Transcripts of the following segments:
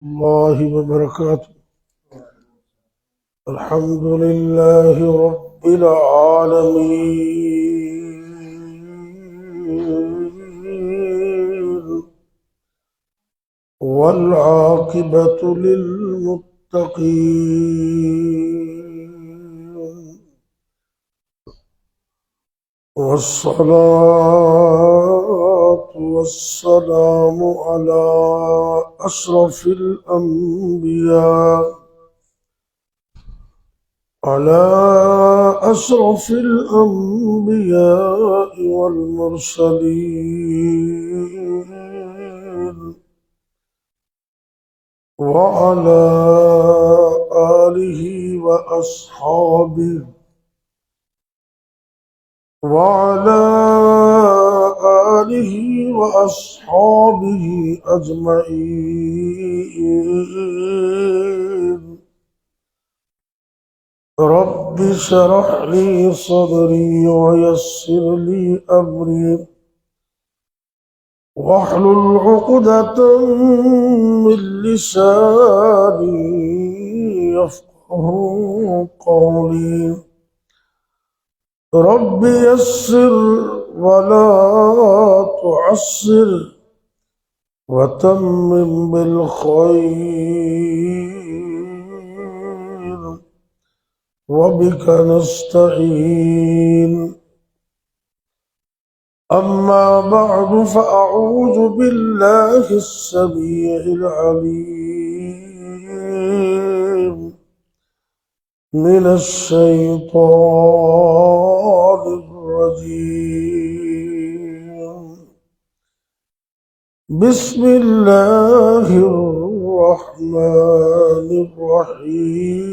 الله وبركاته. الحمد لله رب العالمين، والعاقبة للمتقين، والصلاة والسلام على أشرف الأنبياء والمرسلين، وعلى آله وأصحابه أجمعين. رب اشرح لي صدري ويسر لي أمري واحلل عقدة من لساني يفقهوا قولي. رب يسر ولا تعسر وتمم بالخير وبك نستعين. أما بعد، فأعوذ بالله السميع العليم من الشيطان الرجيم. بسم الله الرحمن الرحيم.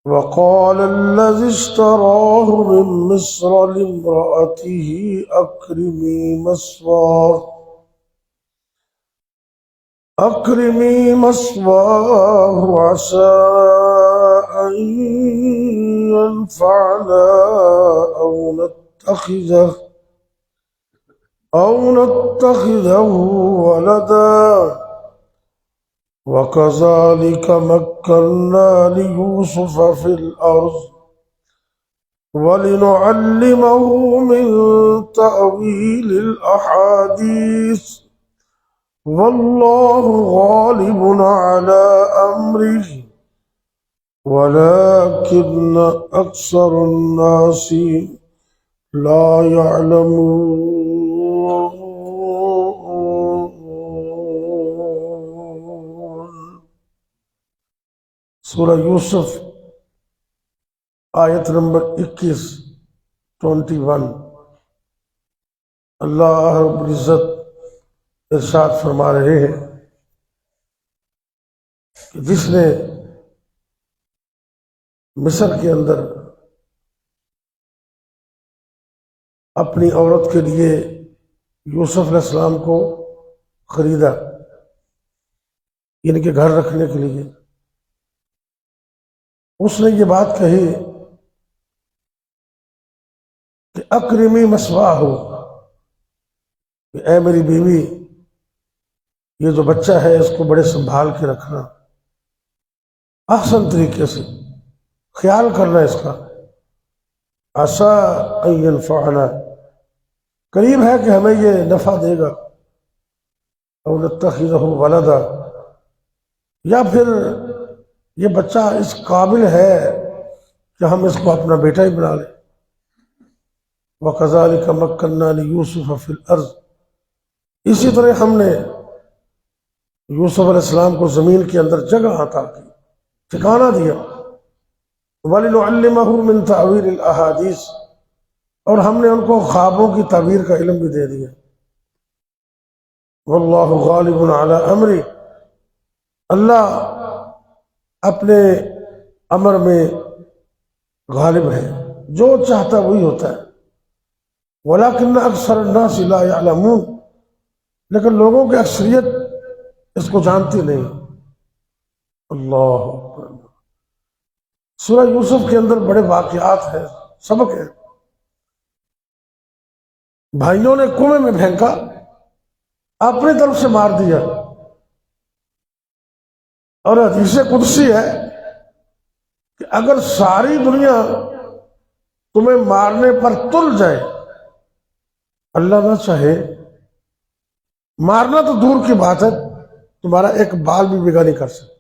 وقال الذي اشتراه من مصر لامرأته أكرمي مثواه عسى أن ينفعنا أو نتخذه ولدا. وكذلك مكنا ليوسف في الأرض ولنعلمه من تأويل الأحاديث، والله غالب على أمره ولكن أكثر الناس لا يعلمون. سورہ یوسف آیت نمبر 21 اللہ رب العزت ارشاد فرما رہے ہیں کہ جس نے مصر کے اندر اپنی عورت کے لیے یوسف علیہ السلام کو خریدا، یعنی کہ گھر رکھنے کے لیے، اس نے یہ بات کہی کہ اکرمی مثواہ، کہ اے میری بیوی، یہ جو بچہ ہے اس کو بڑے سنبھال کے رکھنا، احسن طریقے سے خیال کرنا اس کا. عسیٰ ان ینفعنا، قریب ہے کہ ہمیں یہ نفع دے گا، او نتخذہ ولدا، یا پھر یہ بچہ اس قابل ہے کہ ہم اس کو اپنا بیٹا ہی بنا لیں. وَكَذَلِكَ مَكَّنَّا لِيُوسُفَ فِي الْأَرْضِ، اسی طرح ہم نے یوسف علیہ السلام کو زمین کے اندر جگہ عطا کی، ٹھکانہ دیا. وَلِنُعَلِّمَهُ مِن تَأْوِيلِ الْأَحَادِيثِ، اور ہم نے ان کو خوابوں کی تعبیر کا علم بھی دے دیا. وَاللَّهُ غَالِبٌ عَلَىٰ أَمْرِهِ، اللہ اپنے امر میں غالب ہے، جو چاہتا وہی ہوتا ہے. وَلَكِنَّ أَكْثَرَ النَّاسِ لَا يَعْلَمُونَ، لیکن لوگوں کی اکثریت اس کو جانتی نہیں. اللہ اکبر. سورہ یوسف کے اندر بڑے واقعات ہیں، سبق ہے. بھائیوں نے کنویں میں پھینکا، اپنی طرف سے مار دیا، اور حدیث قدسی ہے کہ اگر ساری دنیا تمہیں مارنے پر تل جائے، اللہ نہ چاہے، مارنا تو دور کی بات ہے، تمہارا ایک بال بھی بگا نہیں کر سکتا،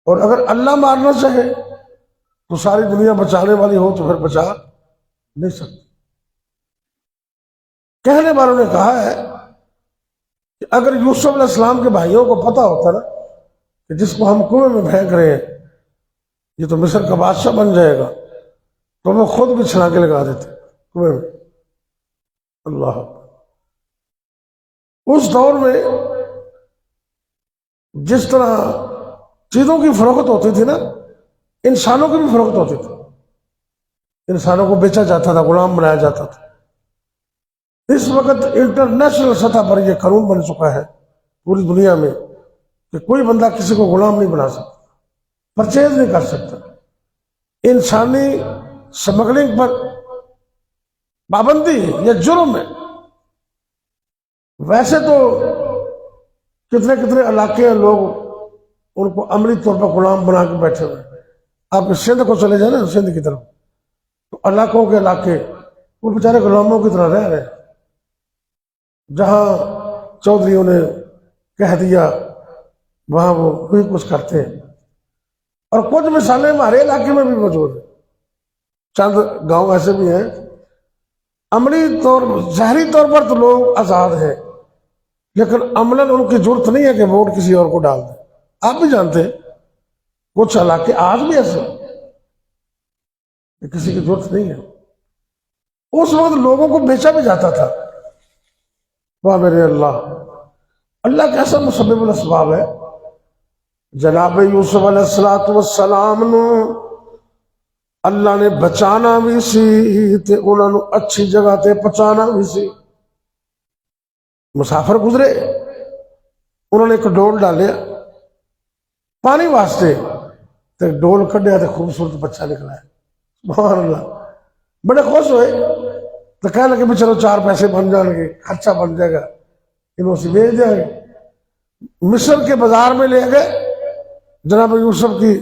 اور اگر اللہ مارنا چاہے تو ساری دنیا بچانے والی ہو تو پھر بچا نہیں سکتی۔ کہنے والوں نے کہا ہے کہ اگر یوسف علیہ السلام کے بھائیوں کو پتا ہوتا نا کہ جس کو ہم کنویں میں پھینک رہے ہیں یہ تو مصر کا بادشاہ بن جائے گا، تو وہ خود بھی چھڑا کے لگا دیتے کنویں میں۔ اللہ، اس دور میں جس طرح چیزوں کی فروخت ہوتی تھی نا، انسانوں کی بھی فروخت ہوتی تھی، انسانوں کو بیچا جاتا تھا، غلام بنایا جاتا تھا۔ اس وقت انٹرنیشنل سطح پر یہ قانون بن چکا ہے پوری دنیا میں کہ کوئی بندہ کسی کو غلام نہیں بنا سکتا، پرچیز نہیں کر سکتا۔ انسانی سمگلنگ پر پابندی ہے، یہ جرم ہے۔ ویسے تو کتنے کتنے علاقے ہیں، لوگ ان کو عملی طور پر غلام بنا کے بیٹھے ہوئے۔ آپ سندھ کو چلے جائیں نا، سندھ کی طرف، تو علاقوں کے علاقے وہ بیچارے غلاموں کی طرح رہ رہے ہیں۔ جہاں چودھریوں نے کہہ دیا وہاں وہ وہی کچھ کرتے ہیں۔ اور کچھ مثالیں ہمارے علاقے میں بھی موجود ہیں، چند گاؤں ایسے بھی ہیں عملی طور ظاہری طور پر تو لوگ آزاد ہیں، لیکن عملاً ان کی ضرورت نہیں ہے کہ ووٹ کسی اور کو ڈال دیں۔ آپ بھی جانتے ہیں کچھ علاقے آج بھی ایسے کہ کسی کی ضرورت نہیں ہے۔ اس وقت لوگوں کو بیچا بھی جاتا تھا۔ واہ میرے اللہ کیسا مسبب الاسباب ہے۔ جناب یوسف علیہ السلام نو اللہ نے بچانا بھی سی تے انہوں نے اچھی جگہ تے پہنچانا بھی سی۔ مسافر گزرے، انہوں نے ایک ڈول ڈالیا پانی واسطے، تے ڈول کڈیا تے خوبصورت بچہ نکلا ہے، سبحان اللہ۔ بڑے خوش ہوئے تو کہنے لگے بھی چلو 4 پیسے بن جائیں گے، خرچہ بن جائے گا، انہوں سے بیچ دیں گے۔ مصر کے بازار میں لے گئے جناب یوسف کی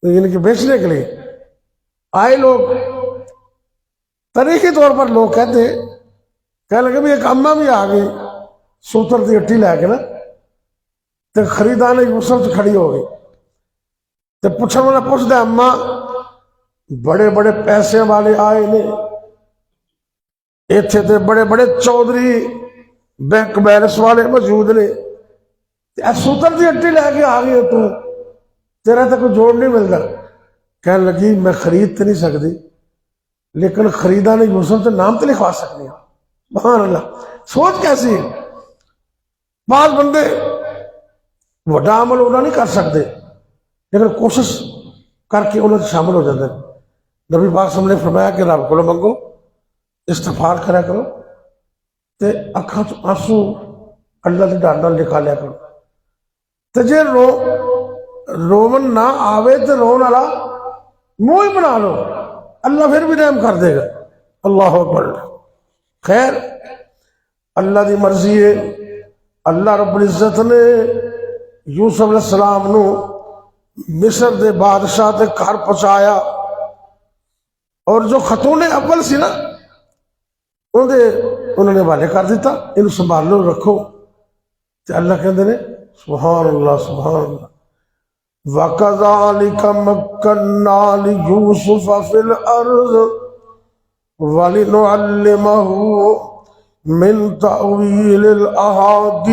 یعنی کہ بیچنے کے لیے آئے لوگ۔ تاریخی طور پر لوگ کہتے ہیں، کہنے لگے بھی ایک اماں بھی آ گئی سوتر دی ہٹی لے کے نا، تو خریدان یوسف سے کھڑی ہو گئی، تو پوچھنے والا پوچھ دے اماں بڑے بڑے پیسے والے آئے نے ایتھے، تے بڑے بڑے چودھری بینک بیلنس والے موجود نے، سوتر دی ہٹی لے کے آ گئی تو تیرا تو کوئی جوڑ نہیں ملتا۔ کہنے لگی میں خرید تو نہیں سکتی لیکن خریدا نے یوسف سے نام تو لکھوا سکتی ہوں۔ سبحان اللہ، سوچ کیسی ہے۔ بعض بندے وڈا عمل انہوں نہیں کر سکتے لیکن کوشش کر کے انہوں نے شامل ہو جاتے ہیں۔ نبی پاک صلی اللہ علیہ وسلم نے فرمایا کہ رب کو منگو، استغفار کرا کرو، تے اکھاں تو آنسو اللہ کے ڈر نال نکالیا کرو، تے جے رومن نہ آوے تے رون والا منہ ہی بنا لو، اللہ پھر بھی رحم کر دے گا۔ اللہ اکبر۔ خیر، اللہ دی مرضی ہے، اللہ رب العزت نے یوسف علیہ السلام نو مصر دے بادشاہ دے گھر پہنچایا، اور جو خاتون اول سی نا انہوں نے حوالے کر دیتا، انہوں سنبھال لو رکھو۔ تے اللہ کہندے نے سبحان اللہ سبحان اللہ، وَكَذَلِكَ مَكَّنَّا لِيُوسُفَ فِي الْأَرْضِ وَلِنُعَلِّمَهُ مِنْ تَأْوِيلِ الْأَحَادِيثِ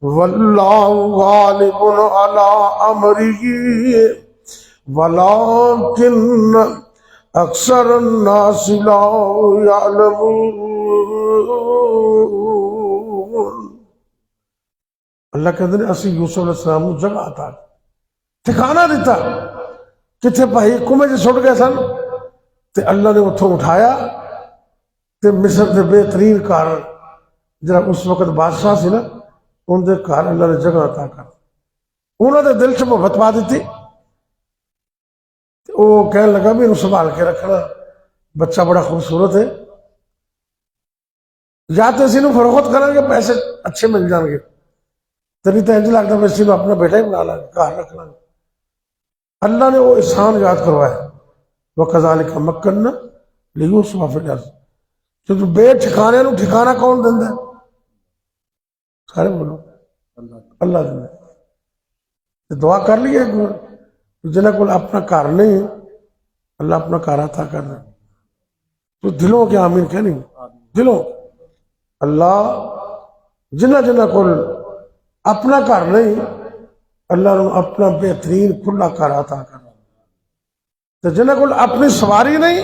وَاللَّهُ غَالِبٌ عَلَىٰ أَمْرِهِ وَلَكِنَّ أَكْثَرَ النَّاسِ لَا يَعْلَمُونَ۔ اللہ کہتے ہیں اسی یوسف علیہ السلام کو جگہ آتا ٹھکانہ دیتا، کتنے بھائی کمے جو چھوٹ گئے سن، تے اللہ نے اتھوں اٹھایا تے مصر دے بہترین کارن جنہاں اس وقت بادشاہ سی نا ان دے کارن اللہ نے جگہ عطا کر، انہوں نے دل سے محبت پا دیتی۔ وہ کہنے لگا بھی انہوں سنبھال کے رکھنا، بچہ بڑا خوبصورت ہے، یا تو اسی فروخت کریں گے پیسے اچھے مل جان گے، تری تو انج لگتا میں اسی اپنا بیٹا ہی بنا لیں گے، گھر رکھ لیں گے۔ اللہ نے وہ احسان یاد کروایا، وَكَذَلِكَ مَكَّنَّا لِيُوسُفَ فِي الْأَرْضِ، کیونکہ بے ٹھکانے نو ٹھکانہ کون دیندا ہے؟ سارے بولو اللہ دیندا ہے۔ دعا کر لیے جنہیں کو اپنا گھر نہیں، اللہ اپنا گھر عطا کر دے، تو دلوں کے آمین کہ نہیں، دلوں اللہ جنہ جنہ کو اپنا گھر نہیں، اللہ نے اپنا بہترین کھلا گھر عطا کر دے، تو جنہ کو اپنی سواری نہیں،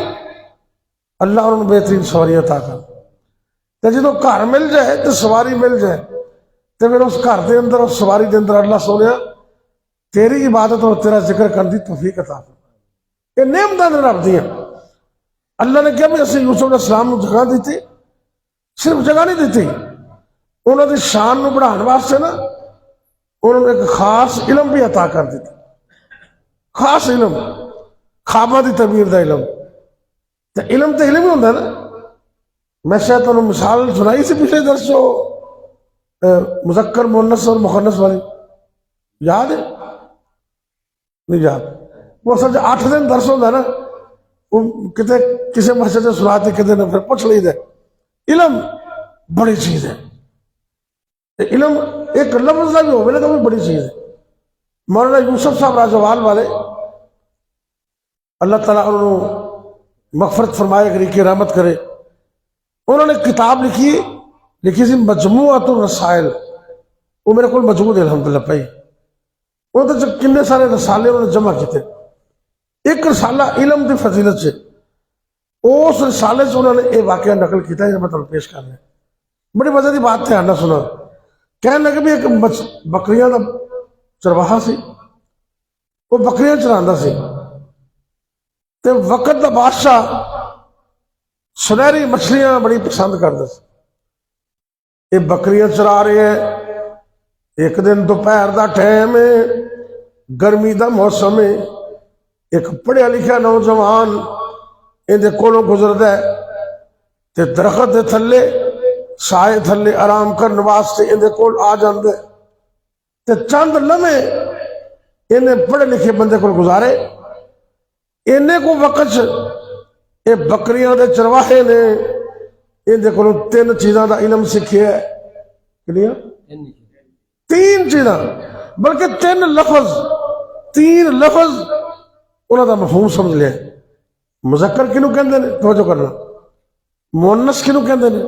اللہ انہوں نے بہترین سواری عطا کر دے، تو جدو گھر مل جائے تو سواری مل جائے، تو پھر اس گھر دے اندر اس سواری دے اندر اللہ سونیا تیری عبادت اور تیرا ذکر کرنے دی توفیق عطا فرما۔ یہ نعمتاں نے رب دیاں۔ اللہ نے کیا بھی اسے یوسف علیہ السلام کو جگہ دی تھی، صرف جگہ نہیں دیتی، انہوں نے شان نو بڑھانے واسطے نا انہوں نے ایک خاص علم بھی عطا کر دیتا، خاص علم، خواباں دی تعبیر دا علم۔ تو علم تو علم ہی ہوتا ہے نا۔ میں شاید تمہیں مثال سنائی سی پچھلے درس جو مذکر مؤنث اور مخنث والی، یاد ہے؟ نہیں یاد؟ وہ سچ 8 دن درس ہوتا ہے نا، وہ کتے کسی مسجد سے سناتے کتے نے پھر پوچھ لی دے۔ علم بڑی چیز ہے، علم ایک لفظ کا بھی ہوگا نا تو وہ بڑی چیز ہے۔ مولانا یوسف صاحب راجوال والے اللہ تعالیٰ انہوں نے مغفرت فرمائے، کری کی رحمت کرے، انہوں نے کتاب لکھی سی مجموعۃ الرسائل، وہ میرے کو موجود ہے الحمدللہ پائی، وہ تو کنے سارے رسالے انہوں نے جمع کیتے، ایک رسالہ علم دی فضیلت سے، اس رسالے سے انہوں نے یہ واقعہ نقل کیتا ہے، مطلب پیش کر رہے ہیں۔ بڑی مزے کی بات ہے، آنا سنا کہنے لگے بھی ایک بکریاں دا چرواہا سی، وہ بکریاں چراندا سی، تے وقت دا بادشاہ سنہری مچھلیاں بڑی پسند کرتا سی۔ یہ بکریاں چرا رہے ہیں، ایک دن دوپہر دا ٹائم ہے، گرمی دا موسم ہے، ایک پڑھیا لکھا نوجوان اندے کولوں گزردا ہے، تے درخت دے تھلے سائے تھلے آرام کرنے واسطے اندے کول آ جاندے، تے چند لمحے انہیں پڑھے لکھے بندے کول گزارے، انہیں کو وقت یہ بکریاں دے چرواہے نے اندے کولوں 3 چیزاں دا علم سکھیا ہے، کلیاں 3 چیزاں، بلکہ 3 لفظ انہوں دا مفہوم سمجھ لیا۔ مذکر کنوں کہندے نے، توجہ کرنا، مؤنث کنوں کہندے نے،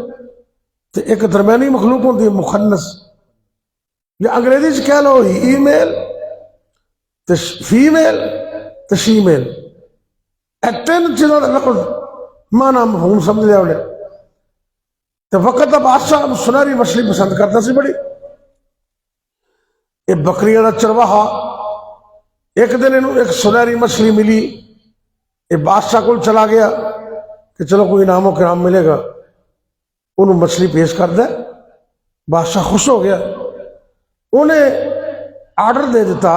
تے ایک درمیانی مخلوق ہوندی ہے مخنث، یا انگریزی چ کہہ لو ای میل تے فیمیل تے شی میل، اے 3 چیزوں دا لفظ معنی مفہوم سمجھ لیا انہیں۔ تے وقت دا بادشاہ سنہری مچھلی پسند کرتا سی بڑی، یہ بکریاں دا چرواہا ایک دن انہوں ایک سنہری مچھلی ملی، یہ بادشاہ کو چلا گیا کہ چلو کوئی انعام و کرام ملے گا، انہوں مچھلی پیش کر دے، بادشاہ خوش ہو گیا، انہیں آرڈر دے دیتا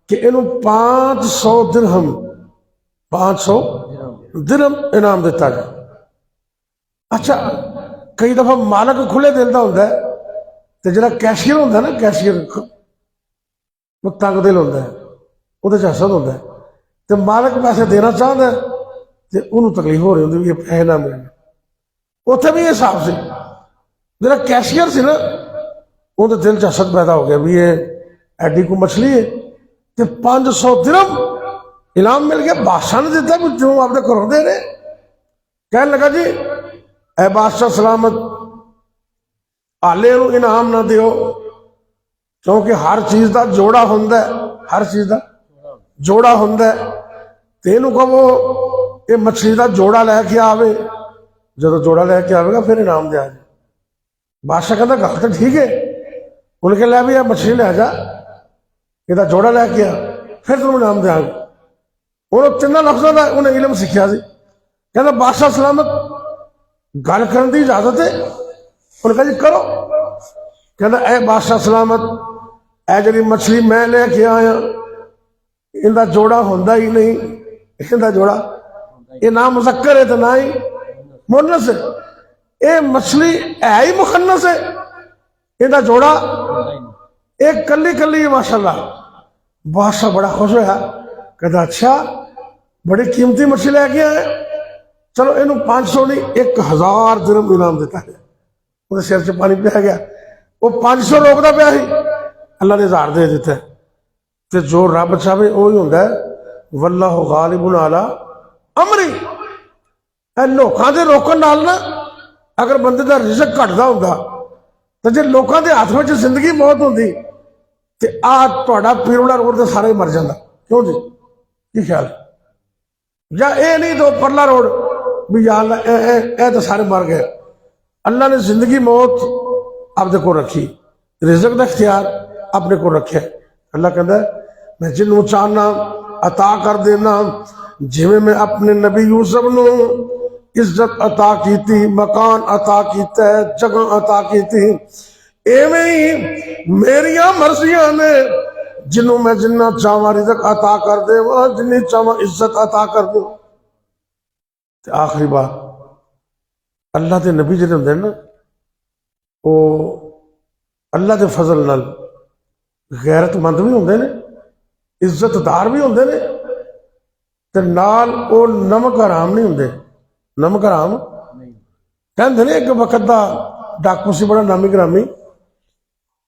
کہ انہوں 500 درہم انعام دیتا جائے۔ اچھا کئی دفعہ مالک کھلے دل دا ہوتا ہے، تو جڑا کیشیئر ہوتا ہے نا، کیشیئر وہ تنگ دل ہوتا ہے، وہ حسد ہوتا ہے، تو مالک پیسے دینا چاہتا ہے تو انہوں تکلیف ہو رہی ہوتی ہے، یہ پیسے نہ ملے، اتنے بھی یہ حساب سے جڑا کیشیئر سی نا وہ تو دل حسد پیدا ہو گیا بھی یہ ایڈی کو مچھلی ہے، تو 500 درہم انعام مل گیا، بادشاہ نے دیتا بھی جو آپ نے کرو دے رہے، کہنے لگا جی اے بادشاہ سلامت، آلے انہوں انعام نہ دیو، کیونکہ ہر چیز دا جوڑا ہوندہ ہے، ہر چیز دا جوڑا ہوندہ ہے، تینوں کو وہ یہ مچھلی دا جوڑا لے کے آوے، جب جوڑا لے کے آوے گا پھر انعام دیا جائے۔ بادشاہ کہتا گل تو ٹھیک ہے، انہیں کہ لے بھی مچھلی لے جا، یہ جوڑا لے کے آ پھر تم انعام دیا گے۔ انہوں 3 لفظوں کا انہیں علم سیکھا سی، کہتا بادشاہ سلامت گل کرنے کی اجازت ہے؟ انہوں نے کہا جی کرو۔ کہتا اے بادشاہ سلامت، اے جڑی مچھلی میں لے کے آیا ان دا جوڑا ہوندا ہی نہیں، ان دا جوڑا یہ نہ مذکر ہے تو نہ ہی مؤنث ہے. یہ مچھلی ہے ہی مخنث ہے. یہ جوڑا ایک کلی کلی ماشاءاللہ. بادشاہ بڑا خوش ہوا, کہتا اچھا بڑی قیمتی مچھلی لے کے آئے, چلو یہ 500 نہیں 1000 درہم انعام دیتا ہے. وہ سر سے پانی پیا گیا. وہ 500 روکتا پیا ہی, اللہ نے 1000 دے دیتا ہے. تو جو رب چاہے وہی ہوتا ہے. واللہ غالب علی امری. اے لوکاں دے روکن نال نا اگر بندے دا رزق گھٹدا ہوندا تو جے لوکاں دے ہاتھ وچ زندگی موت ہوندی تے تہاڈا پیروڑا روڈ تے سارا ہی مر جاندا. کیوں جی کی خیال ہے؟ یا اے نہیں تو پرلا روڈ بھی یا اللہ اے تو سارے مر گئے. اللہ نے زندگی موت اپنے کو رکھی, رزق دا اختیار اپنے کو رکھے. اللہ کہتا ہے میں جنوں چاہنا عطا کر دینا. جویں میں اپنے نبی یوسف نو عزت عطا کیتی, مکان عطا کیتا ہے, جگہ عطا کیتی, ایویں ہی میریاں مرضیاں نے جنوں میں جنہ چاہواں رزق عطا کر دے وہ جنی چاہواں عزت عطا کر دے. آخری بات, اللہ دے نبی جڑے ہوندے نا وہ اللہ دے فضل نال غیرت مند بھی ہوندے نے, عزت دار بھی ہوندے نے, تے نال او نمک حرام نہیں ہوندے. نمک حرام کہندے نے ایک وقت دا ڈاکو سی بڑا نامی گرامی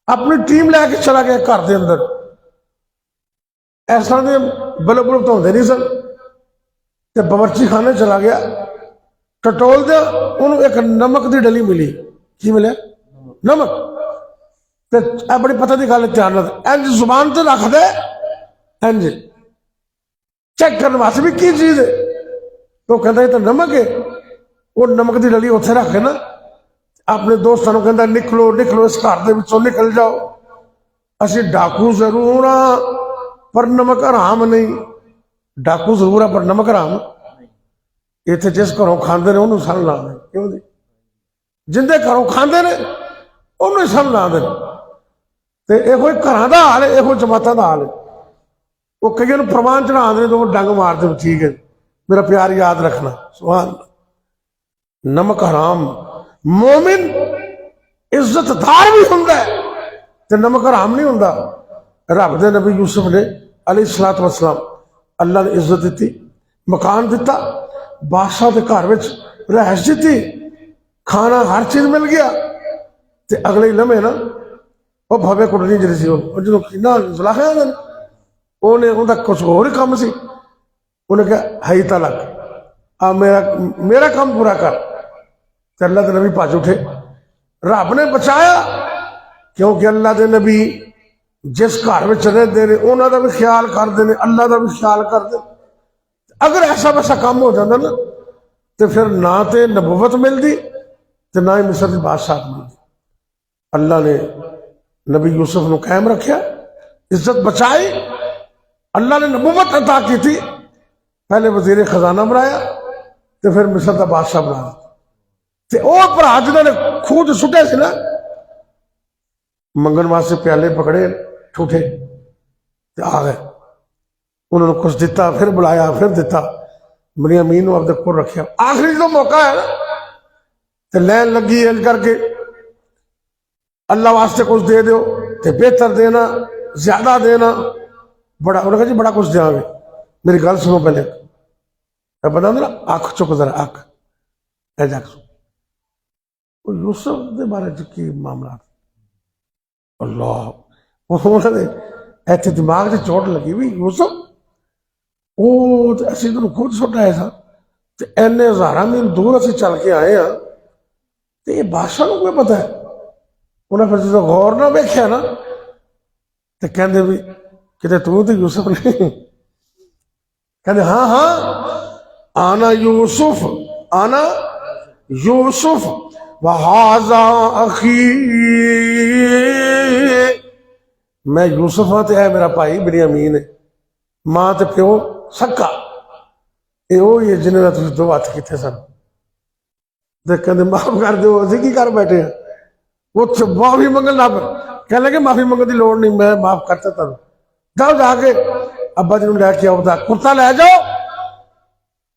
اپنی ٹیم لے کے چلا گیا گھر دے اندر. ایسا دے بلب بلب تو ہوندے نہیں سن, تے باورچی خانے چلا گیا, ٹٹول دیا انہوں ایک نمک دی ڈلی ملی. کی ملے؟ نمک. تے اے بڑی پتہ دی گل دھیان رکھ, انج زبان تے رکھ دے, انج چیک کرنے واسطے بھی کی چیز ہے. تو کہتا ہے تو نمک ہے. وہ نمک دی ڈلی اتنے رکھ کے نا اپنے دوستوں کہتا نکلو نکلو اس گھر دے وچوں نکل جاؤ, اسی ڈاکو ضرور ہاں پر نمک حرام نہیں. ڈاکو ضرور ہے پر نمک حرام. اتنے جس گھروں کھاندے نے انہوں سن لا دیں. کیوں جی جندے گھروں کھاندے نے انہوں سن لا دیں. تے یہ کوئی گھراں دا حال ہے, یہ کوئی جماعتاں دا حال ہے. وہ کئی پروان چڑھا دیں تو وہ ڈنگ مار دیں. ٹھیک ہے میرا پیار یاد رکھنا. سبحان اللہ. نمک حرام. مومن عزت دار بھی ہوندا ہے تے نمک حرام نہیں ہوندا. رب دے نبی یوسف نے علیہ الصلوۃ والسلام اللہ نے عزت دیتی, مکان دیتا, بادشاہ دے گھر وچ رہائش دیتی, کھانا ہر چیز مل گیا. تے اگلے لمحے نا وہ بھوے کٹنی جڑی سی وہ جدوں کنا زلاخے آندے انہیں ان کا کچھ اور ہی کام سی. انہیں کہا ہائی تلک میرا کام پورا کر. تے اللہ دے نبی بھج اٹھے. رب نے بچایا کیونکہ اللہ دے نبی جس گھر میں رہتے ہیں انہوں کا بھی خیال کرتے ہیں, اللہ کا بھی خیال کرتے. اگر ایسا ویسا کام ہو جاتا نا تو پھر نہ تے نبوت ملتی تو نہ ہی مصر کی بادشاہت ملتی. اللہ نے نبی یوسف نو قائم رکھیا, عزت بچائی. اللہ نے نبوت عطا کی تھی, پہلے وزیر خزانہ بنایا تو پھر مصر کا بادشاہ بنا تے او بھرا جنہوں نے خود سٹے سی نا منگن واسطے پیالے پکڑے ٹھوٹے تے آ گئے. انہوں نے کچھ دیتا پھر بلایا پھر دیتا. بنیامین اپنے کو رکھیا. آخری جو موقع ہے نا تے لین لگی انج کر کے اللہ واسطے کچھ دے دیو تے بہتر دینا زیادہ دینا. بڑا انہوں نے کہا جی بڑا کچھ دیا گے. میری گل سنو پہلے, پتا نا اکھ چک ذرا اکھ اے جا کے یوسف دے بارے کی معاملات. اللہ انہوں نے ایتھے دماغ سے چوٹ لگی ہوئی. یوسف وہ اسی تو خود سٹ آئے سا تے اینے ہزاراں میل دور اسی چل کے آئے ہاں تے یہ بادشاہ کو کوئی پتہ ہے. انہیں پھر جدو غور نہ ویکھیا نا تے کہندے بھی کتے تو یوسف نہیں. کہندے ہاں ہاں آنا یوسف آنا یوسف وہذا اخی, میں یوسف ہاں تے اے میرا بھائی بنیامین ہے. ماں تے پیو سکا اے وہی ہے جنہاں نے تسی دو ہاتھ کیتے سن. تے کہندے معاف کر دیو اسی کی کر بیٹھے ہیں. وہ معافی منگن لگ کہنے لگے معافی منگن دی لوڑ نہیں, میں معاف کرتا تھا. جاؤ جا کے ابا جی نوں لے کے آؤ, کتا لے جاؤ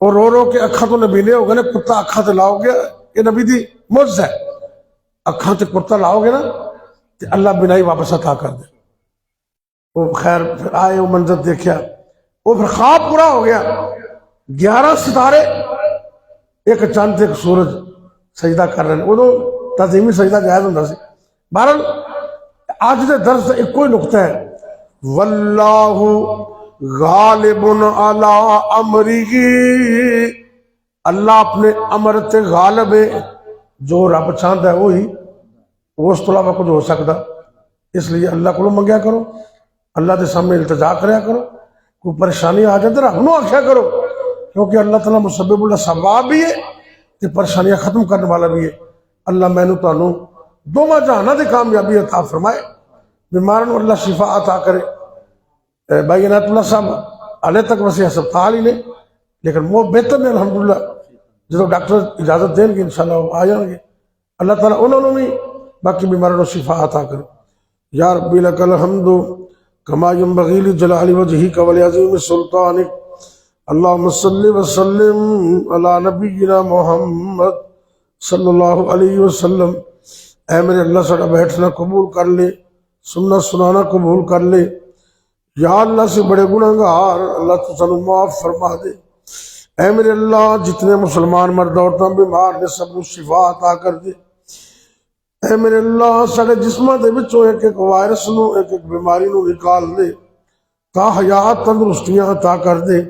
اور رو رو کے اکھاں تو نبی نے ہو گئے نا کتا اکھاں تے لاؤ گے یہ نبی دی معجزہ ہے اکھاں تے کتا لاؤ گے نا تو اللہ بنائی واپس عطا کر دے وہ خیر پھر آئے وہ منظر دیکھا وہ پھر خواب پورا ہو گیا 11 ستارے ایک چاند ایک سورج سجدہ کر رہے ہیں ادو تعظیمی سجدہ جائز ہوتا سی بہرحال آج دے درس کا ایک کوئی نقطہ ہے واللہ غالب علی امرہ اللہ اپنے امر تے غالب ہے جو رب چاہتا ہے وہی اس تو علاوہ کچھ ہو سکتا اس لیے اللہ کو منگیا کرو اللہ کے سامنے التجا کریا کرو کوئی پریشانی آ جائے تو رب نو آخیا کرو کیونکہ اللہ تعالیٰ مسبب الاسباب بھی ہے تے پریشانیاں ختم کرنے والا بھی ہے اللہ مینوں تانوں دونوں جہاناں دی کامیابی عطا فرمائے بیماروں اللہ شفا عطا کرے بھائی عنایت اللہ صاحب حالے تک ویسے ہسپتال ہی نے لیکن وہ بہتر نے الحمدللہ جب ڈاکٹر اجازت دیں گے انشاءاللہ وہ آ جائیں گے اللہ تعالیٰ انہوں نے بھی باقی بیماروں شفا عطا کرے یا ربی لک الحمد کما ینبغی لجلال وجہک ولعظیم سلطانک اللہم صلی وسلم علی نبینا محمد صلی اللہ علیہ وسلم اے میرے اللہ سڑا بیٹھنا قبول کر لے سننا سنانا قبول کر لے یا اللہ سے بڑے گناہگار اللہ تو سنو معاف فرما دے اے میرے اللہ جتنے مسلمان مرد عورتاں بیمار نے سب کو شفا عطا کر دے اے میرے اللہ سارے جسماں دے وچوں ایک ایک وائرس نو ایک ایک بیماری نو نکال دے تا حیات تندرستیاں عطا کر دے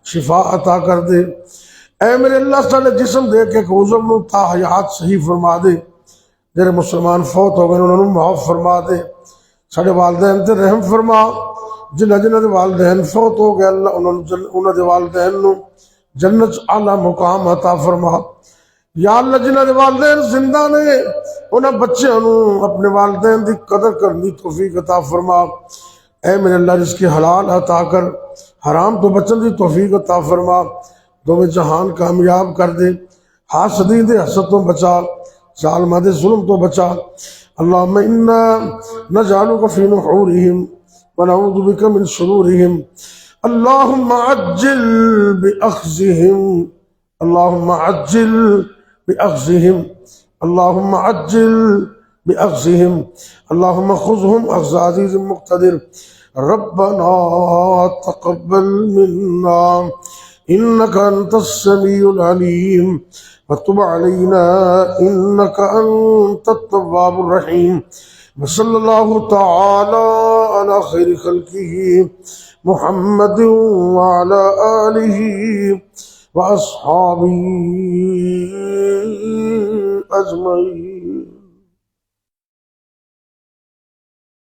شفا عطا کر دے اے میرے اللہ سارے جسم دے ایک ایک عضو نو تا حیات صحیح فرما دے جڑے مسلمان فوت ہو گئے انہوں نے معاف فرما دے سارے والدین تے رحم فرما جنہ جنہ دے والدین فوت ہو گئے اللہ انہوں دے والدین نو جنت اعلیٰ مقام عطا فرما یا اللہ جنہ دے والدین زندہ نے انہاں بچیاں نو اپنے والدین دی قدر کرنی توفیق عطا فرما اے میرے اللہ جس کی حلال عطا کر حرام تو بچن دی توفیق عطا فرما دونوں جہان کامیاب کر دے حاسدین دے حسد تو بچا ظالمہ دے ظلم تو بچا اللہم انا نجعلک فی نحورہم ونعوذ بک من شرورہم اللہم عجل بأخذہم اللہم عجل بأخذہم اللہم عجل بأخذہم اللہم خذہم اخذ عزیز مقتدر ربنا تقبل منا انك انت السميع العليم وتب علينا انك انت التواب الرحيم وصلى الله تعالى على خير خلقه محمد وعلى آله وأصحابه أجمعين.